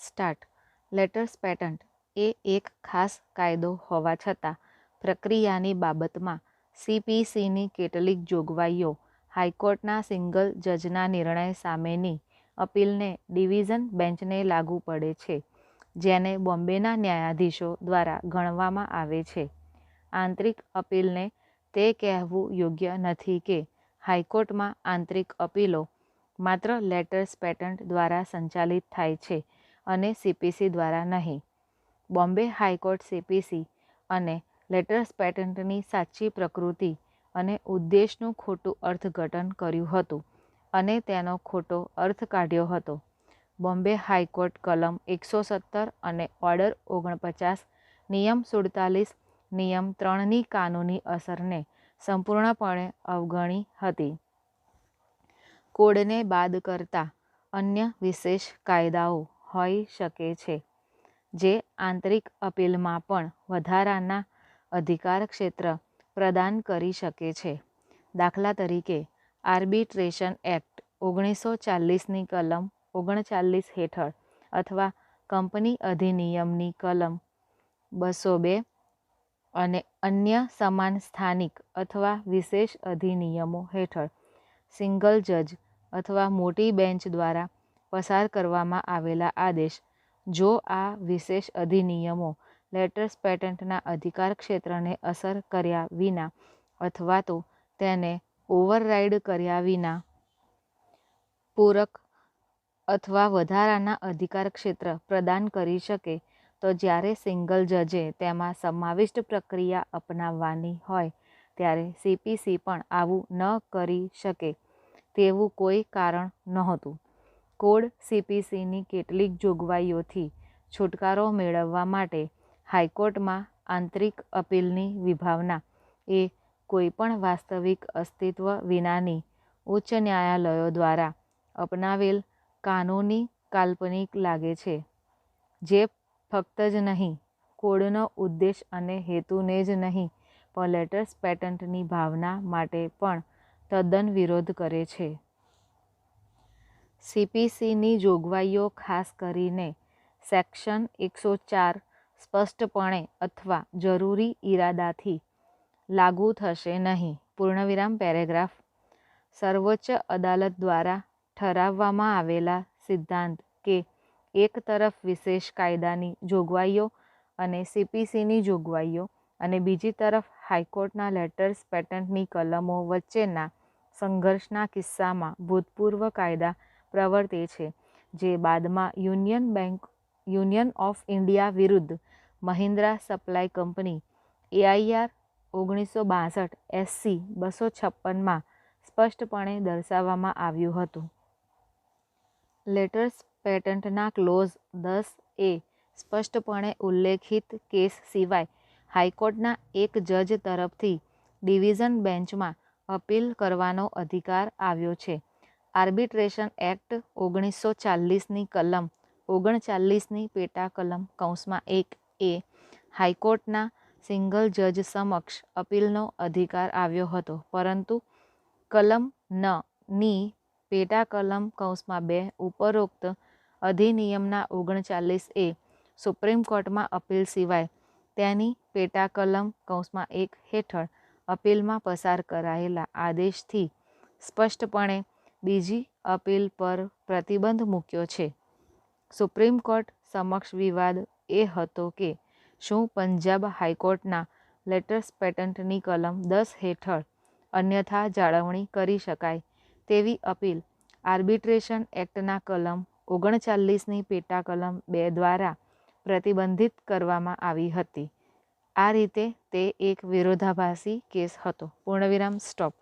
Start. Letters patent એ એક ખાસ કાયદો હોવા છતાં પ્રક્રિયાની બાબતમાં CPCની કેટલીક જોગવાઈઓ હાઈકોર્ટના સિંગલ જજના નિર્ણય સામેની અપીલને ડિવિઝન બેન્ચને લાગુ પડે છે, જેને બોમ્બેના ન્યાયાધીશો દ્વારા ગણવામાં આવે છે. આંતરિક અપીલને તે કહેવું યોગ્ય નથી કે હાઈકોર્ટમાં આંતરિક અપીલો માત્ર લેટર્સ પેટન્ટ દ્વારા સંચાલિત થાય છે અને CPC દ્વારા નહીં. બોમ્બે હાઈકોર્ટ CPC અને લેટર્સ પેટન્ટની સાચી પ્રકૃતિ અને ઉદ્દેશનું ખોટું અર્થઘટન કર્યું હતું અને તેનો ખોટો અર્થ કાઢ્યો હતો. બોમ્બે હાઈકોર્ટ કલમ 117 અને ઓર્ડર 49, નિયમ 47, નિયમ 3ની કાનૂની અસરને સંપૂર્ણપણે અવગણી હતી. કોડને બાદ કરતા અન્ય વિશેષ કાયદાઓ હોઈ શકે છે જે આંતરિક અપીલમાં પણ વધારાના અધિકાર ક્ષેત્ર પ્રદાન કરી શકે છે. દાખલા તરીકે, આર્બિટ્રેશન એક્ટ 1940ની કલમ 39 હેઠળ અથવા કંપની અધિનિયમની કલમ 202 અને અન્ય સમાન સ્થાનિક અથવા વિશેષ અધિનિયમો હેઠળ સિંગલ જજ અથવા મોટી બેન્ચ દ્વારા પસાર કરવામાં આવેલા આદેશ, જો આ વિશેષ અધિનિયમો લેટર્સ પેટન્ટના અધિકાર ક્ષેત્રને અસર કર્યા વિના અથવા તો તેને ઓવરરાઇડ કર્યા વિના પૂરક અથવા વધારાના અધિકાર ક્ષેત્ર પ્રદાન કરી શકે, તો જ્યારે સિંગલ જજે તેમાં સમાવિષ્ટ પ્રક્રિયા અપનાવવાની હોય ત્યારે CPC પણ આવું ન કરી શકે તેવું કોઈ કારણ નહોતું. કોડ CPCની કેટલીક જોગવાઈઓથી છુટકારો મેળવવા માટે હાઈકોર્ટમાં આંતરિક અપીલની વિભાવના એ કોઈપણ વાસ્તવિક અસ્તિત્વ વિનાની ઉચ્ચ ન્યાયાલયો દ્વારા અપનાવેલ કાનૂની કાલ્પનિક લાગે છે, જે ફક્ત જ નહીં, કોડનો ઉદ્દેશ અને હેતુને જ નહીં પણ લેટર્સ પેટન્ટની ભાવના માટે પણ તદ્દન વિરોધ કરે છે. CPCની જોગવાઈઓ ખાસ કરીને સેક્શન 104 સ્પષ્ટપણે અથવા જરૂરી ઇરાદાથી લાગુ થશે નહીં. પૂર્ણવિરામ પેરેગ્રાફ. સર્વોચ્ચ અદાલત દ્વારા ઠરાવવામાં આવેલા સિદ્ધાંત કે એક તરફ વિશેષ કાયદાની જોગવાઈઓ અને CPCની જોગવાઈઓ અને બીજી તરફ હાઈકોર્ટના લેટર્સ પેટન્ટની કલમો વચ્ચેના સંઘર્ષના કિસ્સામાં ભૂતપૂર્વ કાયદા પ્રવર્તે છે, જે બાદમાં યુનિયન ઓફ ઇન્ડિયા વિરુદ્ધ Mahindra supply company AIR 1962 SC 256માં સ્પષ્ટપણે દર્શાવવામાં આવ્યું હતું. લેટર્સ પેટન્ટના ક્લોઝ 10A સ્પષ્ટપણે ઉલ્લેખિત કેસ સિવાય હાઈકોર્ટના એક જજ તરફથી ડિવિઝન બેન્ચમાં અપીલ કરવાનો અધિકાર આવ્યો છે. આર્બિટ્રેશન એક્ટ 1940ની કલમ 39ની પેટા કલમ (1) હાઈકોર્ટના સિંગલ જજ સમક્ષ અપીલનો અધિકાર આવ્યો હતો, પરંતુ કલમ ની પેટા કલમ (2) ઉપરોક્ત અધિનિયમના 39A સુપ્રીમ કોર્ટમાં અપીલ સિવાય તેની પેટા કલમ (1) હેઠળ અપીલમાં પસાર કરાયેલા આદેશથી સ્પષ્ટપણે બીજી અપીલ પર પ્રતિબંધ મૂક્યો છે. સુપ્રીમ કોર્ટ સમક્ષ વિવાદ એ હતો કે શું પંજાબ હાઈકોર્ટના લેટર્સ પેટન્ટની કલમ 10 હેઠળ અન્યથા જાળવણી કરી શકાય તેવી અપીલ આર્બિટ્રેશન એક્ટના કલમ 39ની પેટા કલમ 2 દ્વારા પ્રતિબંધિત કરવામાં આવી હતી. આ રીતે તે એક વિરોધાભાસી કેસ હતો. પૂર્ણવિરામ સ્ટોપ.